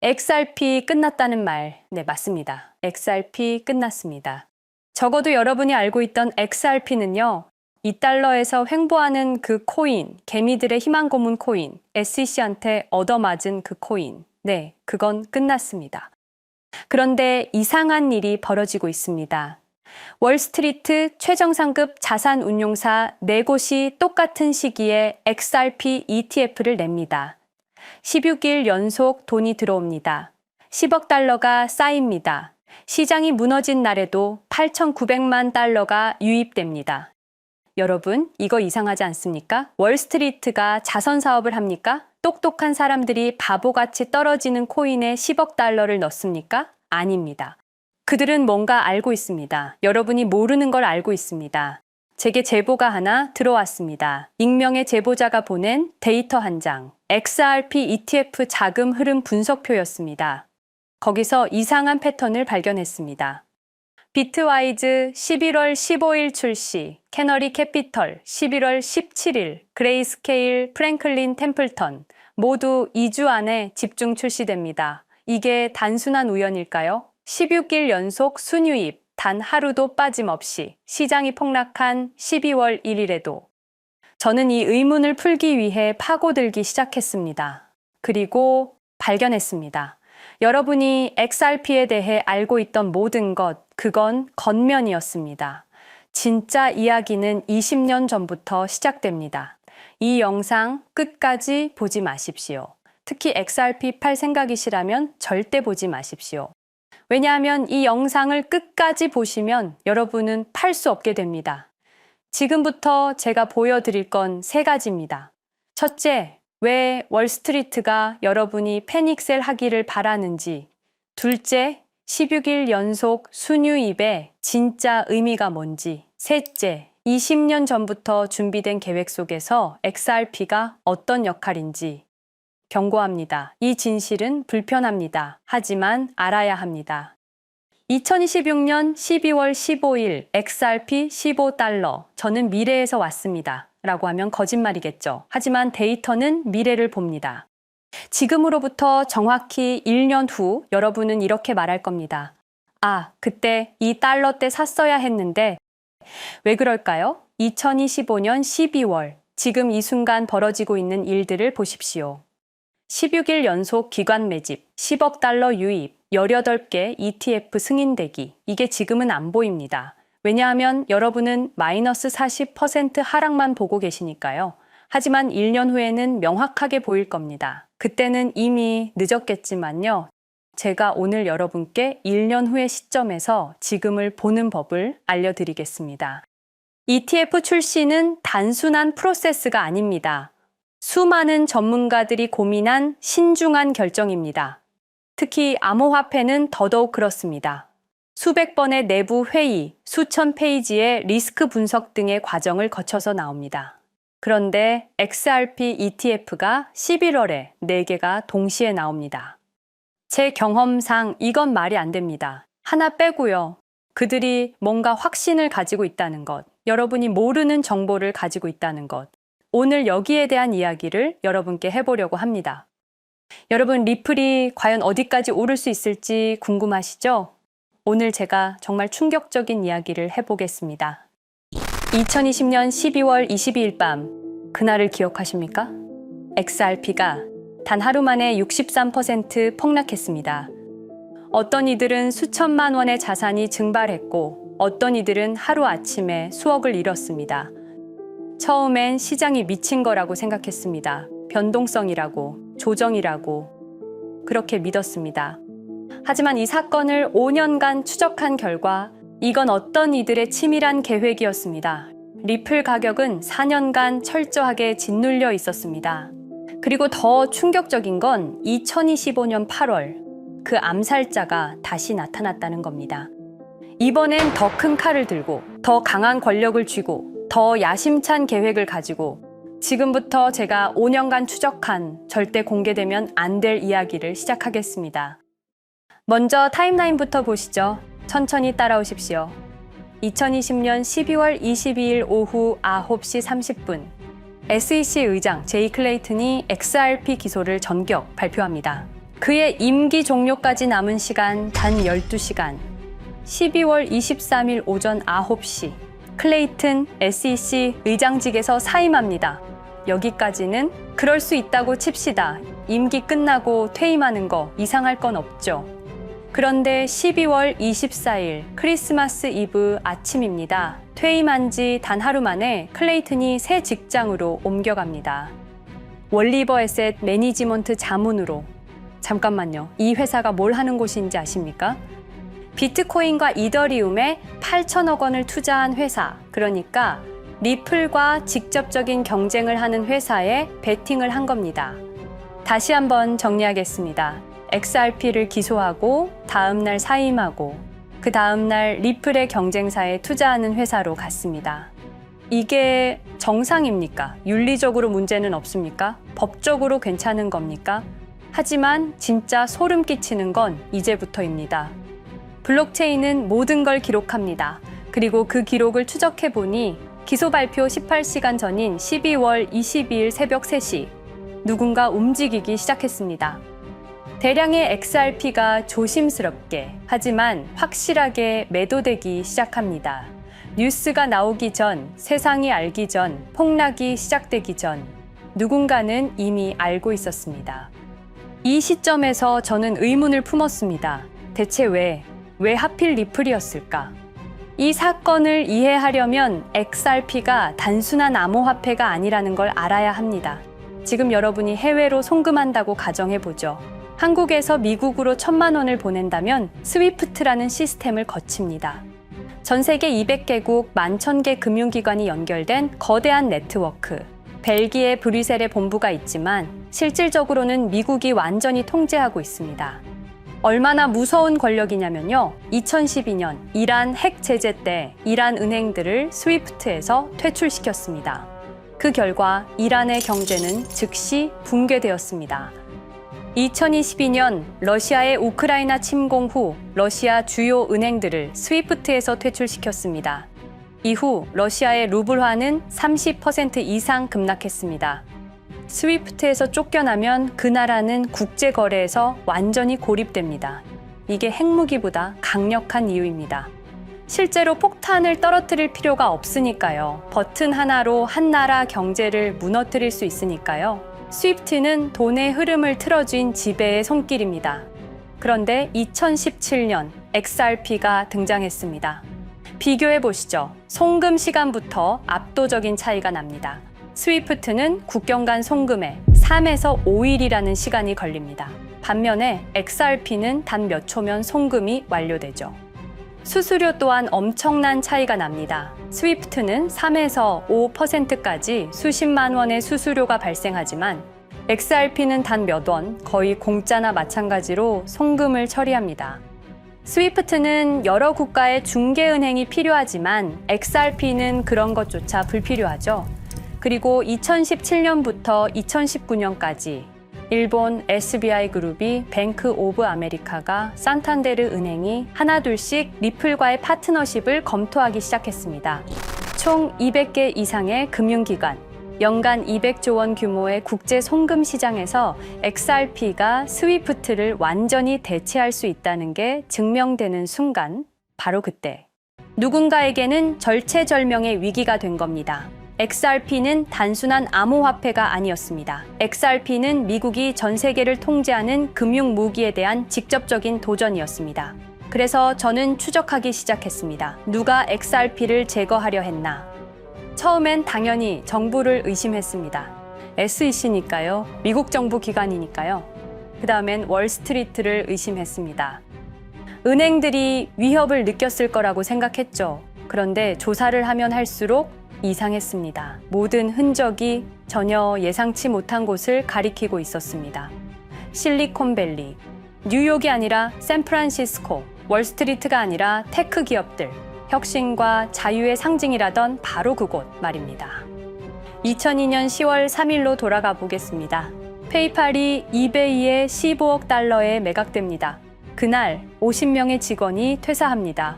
XRP 끝났다는 말, 네, 맞습니다. XRP 끝났습니다. 적어도 여러분이 알고 있던 XRP는요, 2달러에서 횡보하는 그 코인, 개미들의 희망 고문 코인, SEC한테 얻어맞은 그 코인, 네, 그건 끝났습니다. 그런데 이상한 일이 벌어지고 있습니다. 월스트리트 최정상급 자산운용사 4곳이 똑같은 시기에 XRP ETF를 냅니다. 16일 연속 돈이 들어옵니다. 10억 달러가 쌓입니다. 시장이 무너진 날에도 8,900만 달러가 유입됩니다. 여러분, 이거 이상하지 않습니까? 월스트리트가 자선 사업을 합니까? 똑똑한 사람들이 바보같이 떨어지는 코인에 10억 달러를 넣습니까? 아닙니다. 그들은 뭔가 알고 있습니다. 여러분이 모르는 걸 알고 있습니다. 제게 제보가 하나 들어왔습니다. 익명의 제보자가 보낸 데이터 한 장, XRP ETF 자금 흐름 분석표였습니다. 거기서 이상한 패턴을 발견했습니다. 비트와이즈 11월 15일 출시, 캐너리 캐피털 11월 17일, 그레이스케일, 프랭클린 템플턴 모두 2주 안에 집중 출시됩니다. 이게 단순한 우연일까요? 16일 연속 순유입, 단 하루도 빠짐없이 시장이 폭락한 12월 1일에도 저는 이 의문을 풀기 위해 파고들기 시작했습니다. 그리고 발견했습니다. 여러분이 XRP에 대해 알고 있던 모든 것, 그건 겉면이었습니다. 진짜 이야기는 20년 전부터 시작됩니다. 이 영상 끝까지 보지 마십시오. 특히 XRP 팔 생각이시라면 절대 보지 마십시오. 왜냐하면 이 영상을 끝까지 보시면 여러분은 팔 수 없게 됩니다. 지금부터 제가 보여드릴 건 3가지입니다. 첫째, 왜 월스트리트가 여러분이 패닉셀 하기를 바라는지. 둘째, 16일 연속 순유입의 진짜 의미가 뭔지. 셋째, 20년 전부터 준비된 계획 속에서 XRP가 어떤 역할인지. 경고합니다. 이 진실은 불편합니다. 하지만 알아야 합니다. 2026년 12월 15일 XRP 15달러. 저는 미래에서 왔습니다. 라고 하면 거짓말이겠죠. 하지만 데이터는 미래를 봅니다. 지금으로부터 정확히 1년 후 여러분은 이렇게 말할 겁니다. 아, 그때 이 달러 때 샀어야 했는데 왜 그럴까요? 2025년 12월. 지금 이 순간 벌어지고 있는 일들을 보십시오. 16일 연속 기관 매집, 10억 달러 유입, 18개 ETF 승인되기. 이게 지금은 안 보입니다. 왜냐하면 여러분은 마이너스 40% 하락만 보고 계시니까요. 하지만 1년 후에는 명확하게 보일 겁니다. 그때는 이미 늦었겠지만요. 제가 오늘 여러분께 1년 후의 시점에서 지금을 보는 법을 알려드리겠습니다. ETF 출시는 단순한 프로세스가 아닙니다. 수많은 전문가들이 고민한 신중한 결정입니다. 특히 암호화폐는 더더욱 그렇습니다. 수백 번의 내부 회의, 수천 페이지의 리스크 분석 등의 과정을 거쳐서 나옵니다. 그런데 XRP ETF가 11월에 4개가 동시에 나옵니다. 제 경험상 이건 말이 안 됩니다. 하나 빼고요. 그들이 뭔가 확신을 가지고 있다는 것, 여러분이 모르는 정보를 가지고 있다는 것, 오늘 여기에 대한 이야기를 여러분께 해보려고 합니다. 여러분, 리플이 과연 어디까지 오를 수 있을지 궁금하시죠? 오늘 제가 정말 충격적인 이야기를 해보겠습니다. 2020년 12월 22일 밤, 그날을 기억하십니까? XRP가 단 하루 만에 63% 폭락했습니다. 어떤 이들은 수천만 원의 자산이 증발했고, 어떤 이들은 하루아침에 수억을 잃었습니다. 처음엔 시장이 미친 거라고 생각했습니다. 변동성이라고, 조정이라고 그렇게 믿었습니다. 하지만 이 사건을 5년간 추적한 결과 이건 어떤 이들의 치밀한 계획이었습니다. 리플 가격은 4년간 철저하게 짓눌려 있었습니다. 그리고 더 충격적인 건 2025년 8월 그 암살자가 다시 나타났다는 겁니다. 이번엔 더 큰 칼을 들고 더 강한 권력을 쥐고 더 야심찬 계획을 가지고 지금부터 제가 5년간 추적한 절대 공개되면 안 될 이야기를 시작하겠습니다. 먼저 타임라인부터 보시죠. 천천히 따라오십시오. 2020년 12월 22일 오후 9시 30분 SEC 의장 제이 클레이튼이 XRP 기소를 전격 발표합니다. 그의 임기 종료까지 남은 시간 단 12시간. 12월 23일 오전 9시. 클레이튼 SEC 의장직에서 사임합니다. 여기까지는 그럴 수 있다고 칩시다. 임기 끝나고 퇴임하는 거 이상할 건 없죠. 그런데 12월 24일 크리스마스 이브 아침입니다. 퇴임한 지 단 하루 만에 클레이튼이 새 직장으로 옮겨갑니다. 월리버 에셋 매니지먼트 자문으로. 잠깐만요. 이 회사가 뭘 하는 곳인지 아십니까? 비트코인과 이더리움에 8천억 원을 투자한 회사, 그러니까 리플과 직접적인 경쟁을 하는 회사에 베팅을 한 겁니다. 다시 한번 정리하겠습니다. XRP를 기소하고 다음날 사임하고 그 다음날 리플의 경쟁사에 투자하는 회사로 갔습니다. 이게 정상입니까? 윤리적으로 문제는 없습니까? 법적으로 괜찮은 겁니까? 하지만 진짜 소름 끼치는 건 이제부터입니다. 블록체인은 모든 걸 기록합니다. 그리고 그 기록을 추적해 보니 기소 발표 18시간 전인 12월 22일 새벽 3시 누군가 움직이기 시작했습니다. 대량의 XRP가 조심스럽게 하지만 확실하게 매도되기 시작합니다. 뉴스가 나오기 전, 세상이 알기 전, 폭락이 시작되기 전 누군가는 이미 알고 있었습니다. 이 시점에서 저는 의문을 품었습니다. 대체 왜 하필 리플이었을까? 이 사건을 이해하려면 XRP가 단순한 암호화폐가 아니라는 걸 알아야 합니다. 지금 여러분이 해외로 송금한다고 가정해보죠. 한국에서 미국으로 1,000만 원을 보낸다면 스위프트라는 시스템을 거칩니다. 전 세계 200개국 11,000개 금융기관이 연결된 거대한 네트워크. 벨기에 브뤼셀에 본부가 있지만 실질적으로는 미국이 완전히 통제하고 있습니다. 얼마나 무서운 권력이냐면요. 2012년 이란 핵 제재 때 이란 은행들을 스위프트에서 퇴출시켰습니다. 그 결과 이란의 경제는 즉시 붕괴되었습니다. 2022년 러시아의 우크라이나 침공 후 러시아 주요 은행들을 스위프트에서 퇴출시켰습니다. 이후 러시아의 루블화는 30% 이상 급락했습니다. 스위프트에서 쫓겨나면 그 나라는 국제거래에서 완전히 고립됩니다. 이게 핵무기보다 강력한 이유입니다. 실제로 폭탄을 떨어뜨릴 필요가 없으니까요. 버튼 하나로 한 나라 경제를 무너뜨릴 수 있으니까요. 스위프트는 돈의 흐름을 틀어쥔 지배의 손길입니다. 그런데 2017년 XRP가 등장했습니다. 비교해 보시죠. 송금 시간부터 압도적인 차이가 납니다. 스위프트는 국경 간 송금에 3에서 5일이라는 시간이 걸립니다. 반면에 XRP는 단 몇 초면 송금이 완료되죠. 수수료 또한 엄청난 차이가 납니다. 스위프트는 3에서 5%까지 수십만 원의 수수료가 발생하지만 XRP는 단 몇 원, 거의 공짜나 마찬가지로 송금을 처리합니다. 스위프트는 여러 국가의 중개은행이 필요하지만 XRP는 그런 것조차 불필요하죠. 그리고 2017년부터 2019년까지 일본 SBI 그룹이 뱅크 오브 아메리카가 산탄데르 은행이 하나둘씩 리플과의 파트너십을 검토하기 시작했습니다. 총 200개 이상의 금융기관, 연간 200조 원 규모의 국제 송금 시장에서 XRP가 스위프트를 완전히 대체할 수 있다는 게 증명되는 순간, 바로 그때 누군가에게는 절체절명의 위기가 된 겁니다. XRP는 단순한 암호화폐가 아니었습니다. XRP는 미국이 전 세계를 통제하는 금융 무기에 대한 직접적인 도전이었습니다. 그래서 저는 추적하기 시작했습니다. 누가 XRP를 제거하려 했나? 처음엔 당연히 정부를 의심했습니다. SEC니까요. 미국 정부 기관이니까요. 그 다음엔 월스트리트를 의심했습니다. 은행들이 위협을 느꼈을 거라고 생각했죠. 그런데 조사를 하면 할수록 이상했습니다. 모든 흔적이 전혀 예상치 못한 곳을 가리키고 있었습니다. 실리콘밸리, 뉴욕이 아니라 샌프란시스코, 월스트리트가 아니라 테크 기업들, 혁신과 자유의 상징이라던 바로 그곳 말입니다. 2002년 10월 3일로 돌아가 보겠습니다. 페이팔이 이베이에 15억 달러에 매각됩니다. 그날 50명의 직원이 퇴사합니다.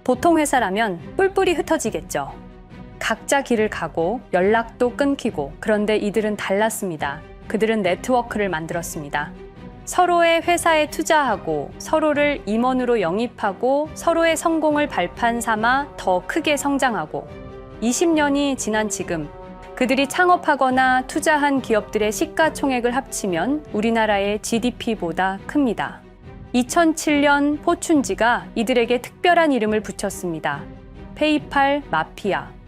보통 회사라면 뿔뿔이 흩어지겠죠. 각자 길을 가고 연락도 끊기고, 그런데 이들은 달랐습니다. 그들은 네트워크를 만들었습니다. 서로의 회사에 투자하고 서로를 임원으로 영입하고 서로의 성공을 발판 삼아 더 크게 성장하고 20년이 지난 지금 그들이 창업하거나 투자한 기업들의 시가총액을 합치면 우리나라의 GDP보다 큽니다. 2007년 포춘지가 이들에게 특별한 이름을 붙였습니다. 페이팔 마피아.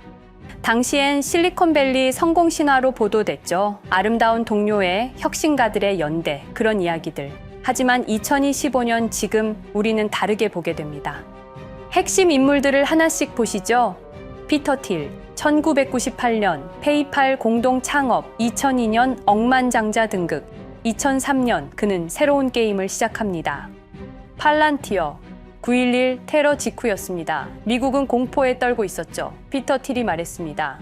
당시엔 실리콘밸리 성공 신화로 보도됐죠. 아름다운 동료의 혁신가들의 연대, 그런 이야기들. 하지만 2025년 지금 우리는 다르게 보게 됩니다. 핵심 인물들을 하나씩 보시죠. 피터 틸, 1998년 페이팔 공동 창업, 2002년 억만장자 등극, 2003년 그는 새로운 게임을 시작합니다. 팔란티어, 9.11 테러 직후였습니다. 미국은 공포에 떨고 있었죠. 피터 틸이 말했습니다.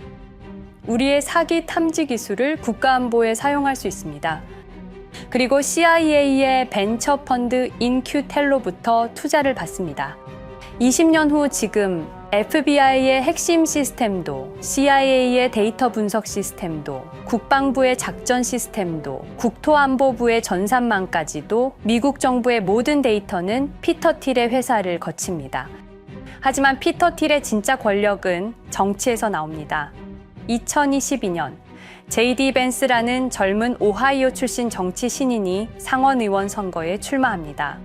우리의 사기 탐지 기술을 국가안보에 사용할 수 있습니다. 그리고 CIA의 벤처 펀드 인큐텔로부터 투자를 받습니다. 20년 후 지금 FBI의 핵심 시스템도, CIA의 데이터 분석 시스템도, 국방부의 작전 시스템도, 국토안보부의 전산망까지도 미국 정부의 모든 데이터는 피터 틸의 회사를 거칩니다. 하지만 피터 틸의 진짜 권력은 정치에서 나옵니다. 2022년 JD 벤스라는 젊은 오하이오 출신 정치 신인이 상원의원 선거에 출마합니다.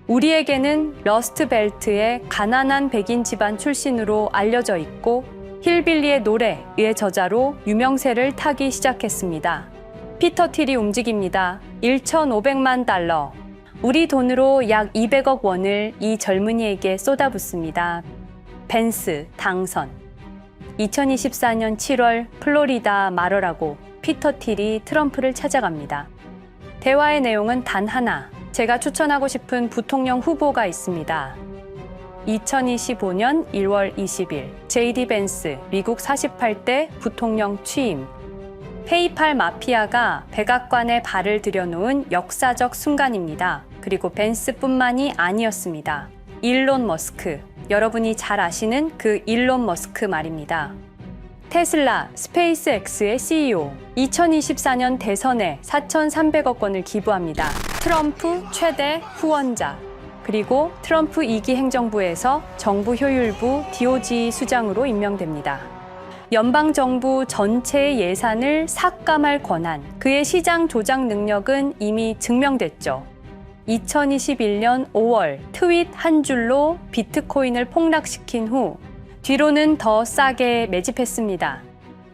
우리에게는 러스트벨트의 가난한 백인 집안 출신으로 알려져 있고 힐빌리의 노래의 저자로 유명세를 타기 시작했습니다. 피터 틸이 움직입니다. 1,500만 달러, 우리 돈으로 약 200억 원을 이 젊은이에게 쏟아붓습니다. 벤스 당선. 2024년 7월 플로리다 마러라고 피터 틸이 트럼프를 찾아갑니다. 대화의 내용은 단 하나. 제가 추천하고 싶은 부통령 후보가 있습니다. 2025년 1월 20일 JD 벤스 미국 48대 부통령 취임. 페이팔 마피아가 백악관에 발을 들여놓은 역사적 순간입니다. 그리고 벤스뿐만이 아니었습니다. 일론 머스크, 여러분이 잘 아시는 그 일론 머스크 말입니다. 테슬라, 스페이스X의 CEO, 2024년 대선에 4,300억 원을 기부합니다. 트럼프 최대 후원자, 그리고 트럼프 2기 행정부에서 정부 효율부 DOJ 수장으로 임명됩니다. 연방정부 전체의 예산을 삭감할 권한, 그의 시장 조작 능력은 이미 증명됐죠. 2021년 5월 트윗 한 줄로 비트코인을 폭락시킨 후 뒤로는 더 싸게 매집했습니다.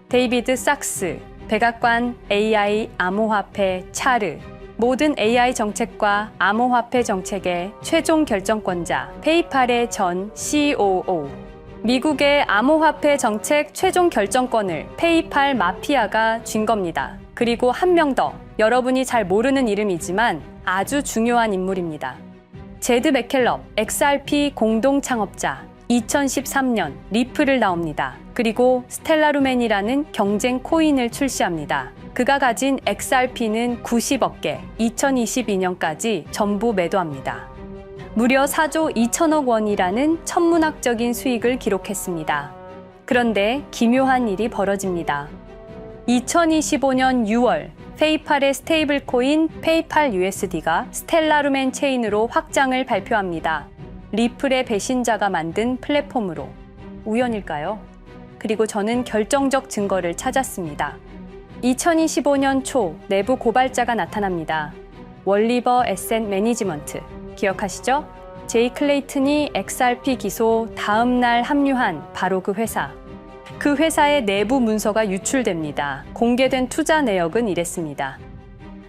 데이비드 sak스, 백악관 AI 암호화폐 차르, 모든 AI 정책과 암호화폐 정책의 최종 결정권자 페이팔의 전 COO, 미국의 암호화폐 정책 최종 결정권을 페이팔 마피아가 쥔 겁니다. 그리고 한 명 더, 여러분이 잘 모르는 이름이지만 아주 중요한 인물입니다. 제드 맥켈럽, XRP 공동 창업자, 2013년 리플을 나옵니다. 그리고 스텔라루멘이라는 경쟁 코인을 출시합니다. 그가 가진 XRP는 90억 개, 2022년까지 전부 매도합니다. 무려 4조 2천억 원이라는 천문학적인 수익을 기록했습니다. 그런데 기묘한 일이 벌어집니다. 2025년 6월 페이팔의 스테이블 코인 페이팔 USD가 스텔라루멘 체인으로 확장을 발표합니다. 리플의 배신자가 만든 플랫폼으로. 우연일까요? 그리고 저는 결정적 증거를 찾았습니다. 2025년 초 내부 고발자가 나타납니다. 월리버 에셋 매니지먼트. 기억하시죠? 제이 클레이튼이 XRP 기소 다음 날 합류한 바로 그 회사. 그 회사의 내부 문서가 유출됩니다. 공개된 투자 내역은 이랬습니다.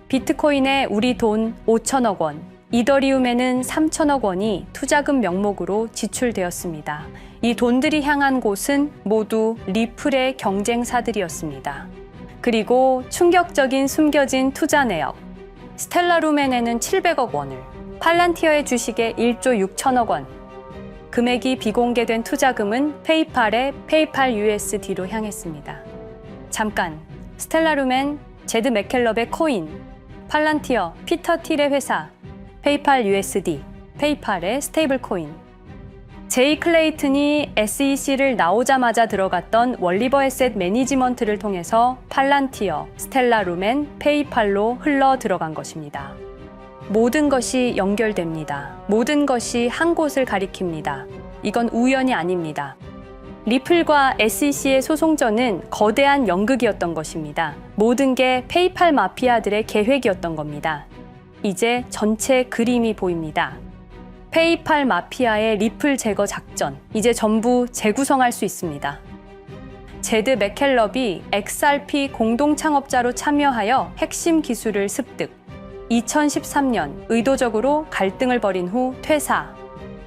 비트코인에 우리 돈 5천억 원, 이더리움에는 3천억 원이 투자금 명목으로 지출되었습니다. 이 돈들이 향한 곳은 모두 리플의 경쟁사들이었습니다. 그리고 충격적인 숨겨진 투자 내역. 스텔라루멘에는 700억 원을, 팔란티어의 주식에 1조 6천억 원, 금액이 비공개된 투자금은 페이팔의 페이팔 USD로 향했습니다. 잠깐, 스텔라루멘, 제드 맥켈럽의 코인, 팔란티어, 피터 틸의 회사, 페이팔 USD, 페이팔의 스테이블 코인. 제이 클레이튼이 SEC를 나오자마자 들어갔던 월리버 에셋 매니지먼트를 통해서 팔란티어, 스텔라루멘, 페이팔로 흘러 들어간 것입니다. 모든 것이 연결됩니다. 모든 것이 한 곳을 가리킵니다. 이건 우연이 아닙니다. 리플과 SEC의 소송전은 거대한 연극이었던 것입니다. 모든 게 페이팔 마피아들의 계획이었던 겁니다. 이제 전체 그림이 보입니다. 페이팔 마피아의 리플 제거 작전, 이제 전부 재구성할 수 있습니다. 제드 맥켈럽이 XRP 공동 창업자로 참여하여 핵심 기술을 습득. 2013년 의도적으로 갈등을 벌인 후 퇴사.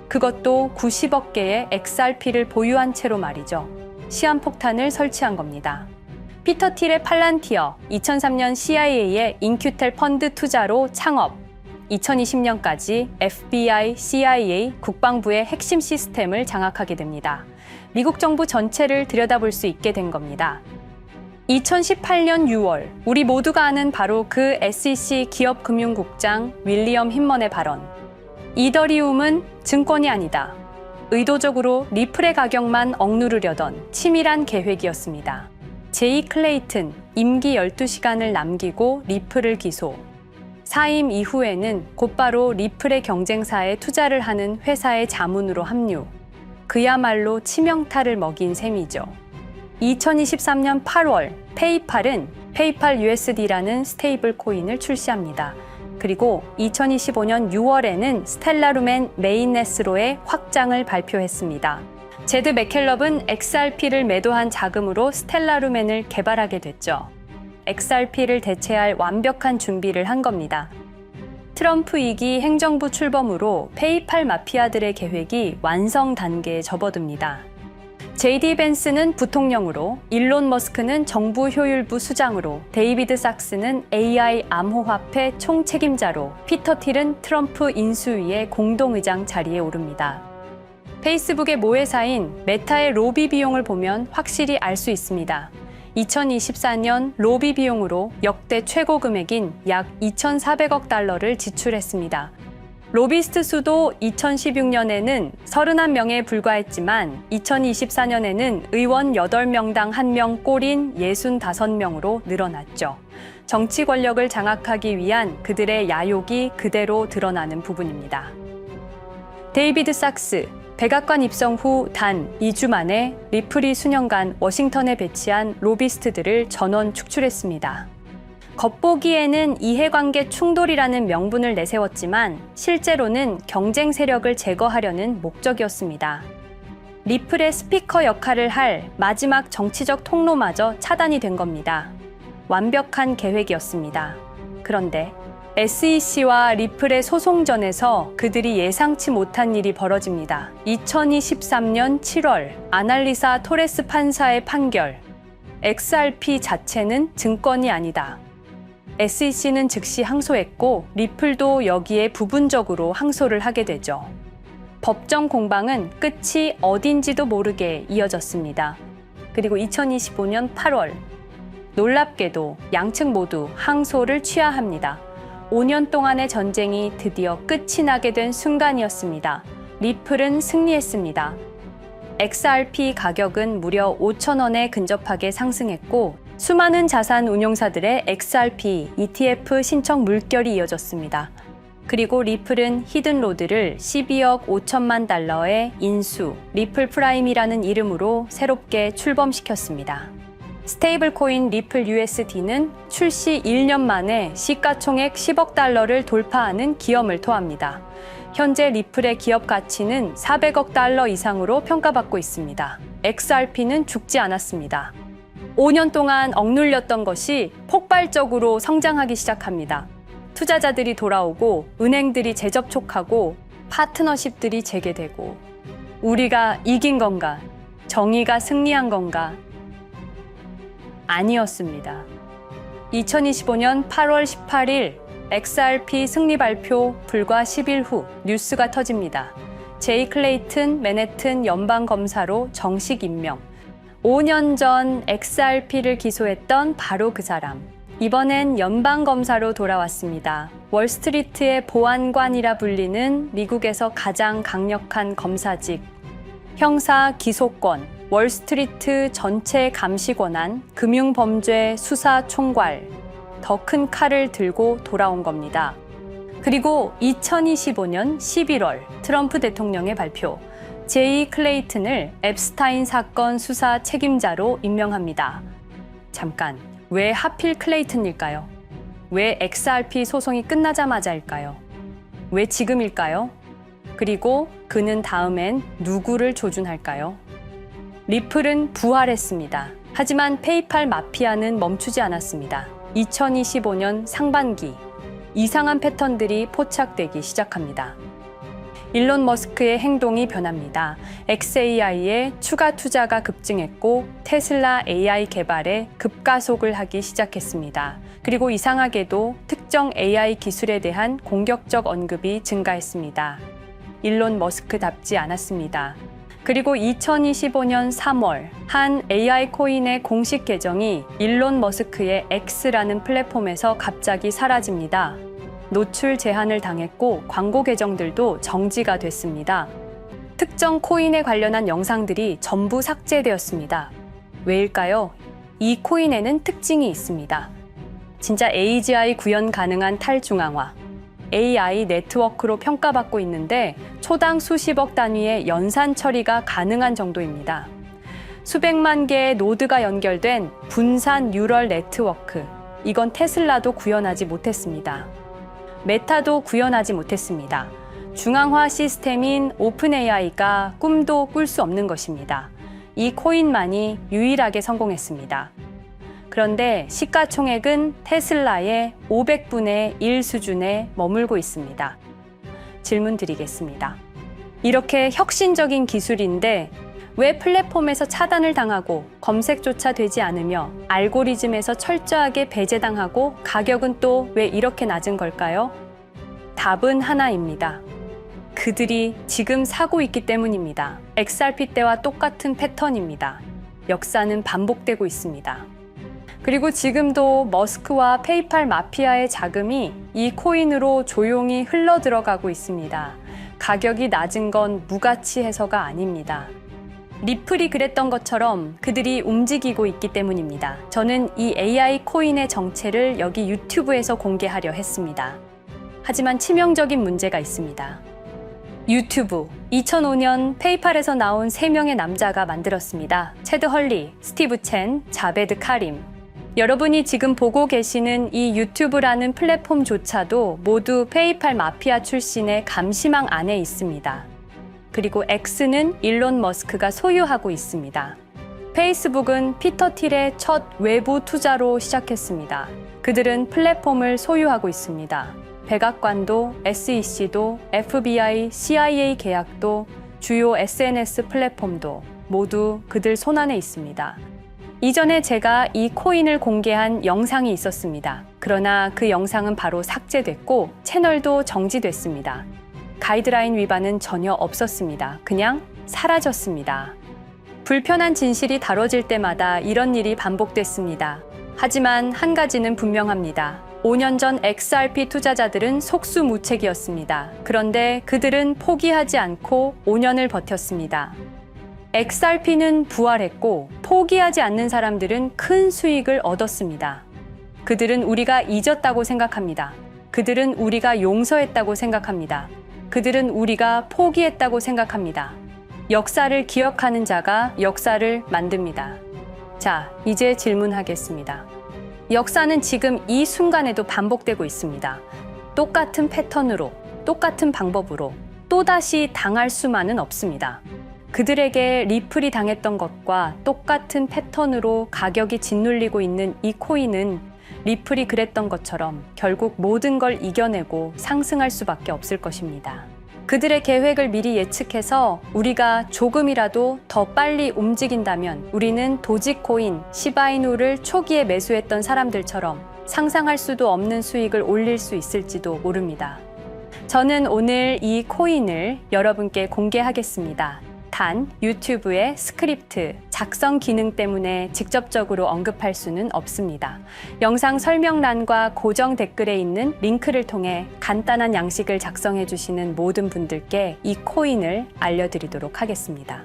그것도 90억 개의 XRP를 보유한 채로 말이죠. 시한폭탄을 설치한 겁니다. 피터 틸의 팔란티어, 2003년 CIA의 인큐텔 펀드 투자로 창업, 2020년까지 FBI, CIA, 국방부의 핵심 시스템을 장악하게 됩니다. 미국 정부 전체를 들여다볼 수 있게 된 겁니다. 2018년 6월, 우리 모두가 아는 바로 그 SEC 기업금융국장 윌리엄 힌먼의 발언. 이더리움은 증권이 아니다. 의도적으로 리플의 가격만 억누르려던 치밀한 계획이었습니다. 제이 클레이튼, 임기 12시간을 남기고 리플을 기소. 사임 이후에는 곧바로 리플의 경쟁사에 투자를 하는 회사의 자문으로 합류. 그야말로 치명타를 먹인 셈이죠. 2023년 8월, 페이팔은 페이팔 USD라는 스테이블 코인을 출시합니다. 그리고 2025년 6월에는 스텔라룸앤 메인네스로의 확장을 발표했습니다. 제드 맥켈럽은 XRP를 매도한 자금으로 스텔라룸앤을 개발하게 됐죠. XRP를 대체할 완벽한 준비를 한 겁니다. 트럼프 2기 행정부 출범으로 페이팔 마피아들의 계획이 완성 단계에 접어듭니다. JD 벤스는 부통령으로, 일론 머스크는 정부 효율부 수장으로, 데이비드 sak스는 AI 암호화폐 총책임자로, 피터 틸은 트럼프 인수위의 공동의장 자리에 오릅니다. 페이스북의 모회사인 메타의 로비 비용을 보면 확실히 알 수 있습니다. 2024년 로비 비용으로 역대 최고 금액인 약 2,400억 달러를 지출했습니다. 로비스트 수도 2016년에는 31명에 불과했지만 2024년에는 의원 8명당 1명 꼴인 65명으로 늘어났죠. 정치 권력을 장악하기 위한 그들의 야욕이 그대로 드러나는 부분입니다. 데이비드 sak스, 백악관 입성 후 단 2주 만에 리플이 수년간 워싱턴에 배치한 로비스트들을 전원 축출했습니다. 겉보기에는 이해관계 충돌이라는 명분을 내세웠지만 실제로는 경쟁 세력을 제거하려는 목적이었습니다. 리플의 스피커 역할을 할 마지막 정치적 통로마저 차단이 된 겁니다. 완벽한 계획이었습니다. 그런데 SEC와 리플의 소송전에서 그들이 예상치 못한 일이 벌어집니다. 2023년 7월 아날리사 토레스 판사의 판결. XRP 자체는 증권이 아니다. SEC는 즉시 항소했고 리플도 여기에 부분적으로 항소를 하게 되죠. 법정 공방은 끝이 어딘지도 모르게 이어졌습니다. 그리고 2025년 8월 놀랍게도 양측 모두 항소를 취하합니다. 5년 동안의 전쟁이 드디어 끝이 나게 된 순간이었습니다. 리플은 승리했습니다. XRP 가격은 무려 5,000원에 근접하게 상승했고 수많은 자산 운용사들의 XRP, ETF 신청 물결이 이어졌습니다. 그리고 리플은 히든로드를 12억 5천만 달러의 인수, 리플 프라임이라는 이름으로 새롭게 출범시켰습니다. 스테이블 코인 리플 USD는 출시 1년 만에 시가총액 10억 달러를 돌파하는 기염을 토합니다. 현재 리플의 기업 가치는 400억 달러 이상으로 평가받고 있습니다. XRP는 죽지 않았습니다. 5년 동안 억눌렸던 것이 폭발적으로 성장하기 시작합니다. 투자자들이 돌아오고 은행들이 재접촉하고 파트너십들이 재개되고 우리가 이긴 건가? 정의가 승리한 건가? 아니었습니다. 2025년 8월 18일 XRP 승리 발표 불과 10일 후 뉴스가 터집니다. 제이 클레이튼 맨해튼 연방검사로 정식 임명. 5년 전 XRP를 기소했던 바로 그 사람. 이번엔 연방검사로 돌아왔습니다. 월스트리트의 보안관이라 불리는 미국에서 가장 강력한 검사직. 형사 기소권, 월스트리트 전체 감시 권한, 금융범죄 수사 총괄. 더 큰 칼을 들고 돌아온 겁니다. 그리고 2025년 11월 트럼프 대통령의 발표, 제이 클레이튼을 앱스타인 사건 수사 책임자로 임명합니다. 잠깐, 왜 하필 클레이튼일까요? 왜 XRP 소송이 끝나자마자일까요? 왜 지금일까요? 그리고 그는 다음엔 누구를 조준할까요? 리플은 부활했습니다. 하지만 페이팔 마피아는 멈추지 않았습니다. 2025년 상반기, 이상한 패턴들이 포착되기 시작합니다. 일론 머스크의 행동이 변합니다. xAI에 추가 투자가 급증했고 테슬라 AI 개발에 급가속을 하기 시작했습니다. 그리고 이상하게도 특정 AI 기술에 대한 공격적 언급이 증가했습니다. 일론 머스크답지 않았습니다. 그리고 2025년 3월 한 AI 코인의 공식 계정이 일론 머스크의 X라는 플랫폼에서 갑자기 사라집니다. 노출 제한을 당했고 광고 계정들도 정지가 됐습니다. 특정 코인에 관련한 영상들이 전부 삭제되었습니다. 왜일까요? 이 코인에는 특징이 있습니다. 진짜 AGI 구현 가능한 탈중앙화, AI 네트워크로 평가받고 있는데 초당 수십억 단위의 연산 처리가 가능한 정도입니다. 수백만 개의 노드가 연결된 분산 뉴럴 네트워크, 이건 테슬라도 구현하지 못했습니다. 메타도 구현하지 못했습니다. 중앙화 시스템인 오픈AI가 꿈도 꿀 수 없는 것입니다. 이 코인만이 유일하게 성공했습니다. 그런데 시가총액은 테슬라의 500분의 1 수준에 머물고 있습니다. 질문 드리겠습니다. 이렇게 혁신적인 기술인데 왜 플랫폼에서 차단을 당하고 검색조차 되지 않으며 알고리즘에서 철저하게 배제당하고 가격은 또 왜 이렇게 낮은 걸까요? 답은 하나입니다. 그들이 지금 사고 있기 때문입니다. XRP 때와 똑같은 패턴입니다. 역사는 반복되고 있습니다. 그리고 지금도 머스크와 페이팔 마피아의 자금이 이 코인으로 조용히 흘러 들어가고 있습니다. 가격이 낮은 건 무가치해서가 아닙니다. 리플이 그랬던 것처럼 그들이 움직이고 있기 때문입니다. 저는 이 AI 코인의 정체를 여기 유튜브에서 공개하려 했습니다. 하지만 치명적인 문제가 있습니다. 유튜브, 2005년 페이팔에서 나온 3명의 남자가 만들었습니다. 체드 헐리, 스티브 첸, 자베드 카림. 여러분이 지금 보고 계시는 이 유튜브라는 플랫폼조차도 모두 페이팔 마피아 출신의 감시망 안에 있습니다. 그리고 X는 일론 머스크가 소유하고 있습니다. 페이스북은 피터 틸의 첫 외부 투자로 시작했습니다. 그들은 플랫폼을 소유하고 있습니다. 백악관도, SEC도, FBI, CIA 계약도, 주요 SNS 플랫폼도 모두 그들 손안에 있습니다. 이전에 제가 이 코인을 공개한 영상이 있었습니다. 그러나 그 영상은 바로 삭제됐고 채널도 정지됐습니다. 가이드라인 위반은 전혀 없었습니다. 그냥 사라졌습니다. 불편한 진실이 다뤄질 때마다 이런 일이 반복됐습니다. 하지만 한 가지는 분명합니다. 5년 전 XRP 투자자들은 속수무책이었습니다. 그런데 그들은 포기하지 않고 5년을 버텼습니다. XRP는 부활했고 포기하지 않는 사람들은 큰 수익을 얻었습니다. 그들은 우리가 잊었다고 생각합니다. 그들은 우리가 용서했다고 생각합니다. 그들은 우리가 포기했다고 생각합니다. 역사를 기억하는 자가 역사를 만듭니다. 자, 이제 질문하겠습니다. 역사는 지금 이 순간에도 반복되고 있습니다. 똑같은 패턴으로, 똑같은 방법으로 또다시 당할 수만은 없습니다. 그들에게 리플이 당했던 것과 똑같은 패턴으로 가격이 짓눌리고 있는 이 코인은 리플이 그랬던 것처럼 결국 모든 걸 이겨내고 상승할 수밖에 없을 것입니다. 그들의 계획을 미리 예측해서 우리가 조금이라도 더 빨리 움직인다면 우리는 도지코인, 시바이누를 초기에 매수했던 사람들처럼 상상할 수도 없는 수익을 올릴 수 있을지도 모릅니다. 저는 오늘 이 코인을 여러분께 공개하겠습니다. 단 유튜브의 스크립트, 작성 기능 때문에 직접적으로 언급할 수는 없습니다. 영상 설명란과 고정 댓글에 있는 링크를 통해 간단한 양식을 작성해 주시는 모든 분들께 이 코인을 알려드리도록 하겠습니다.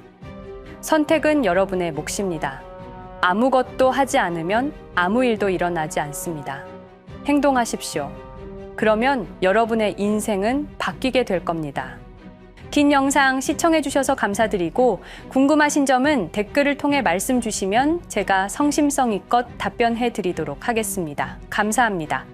선택은 여러분의 몫입니다. 아무것도 하지 않으면 아무 일도 일어나지 않습니다. 행동하십시오. 그러면 여러분의 인생은 바뀌게 될 겁니다. 긴 영상 시청해주셔서 감사드리고 궁금하신 점은 댓글을 통해 말씀 주시면 제가 성심성의껏 답변해 드리도록 하겠습니다. 감사합니다.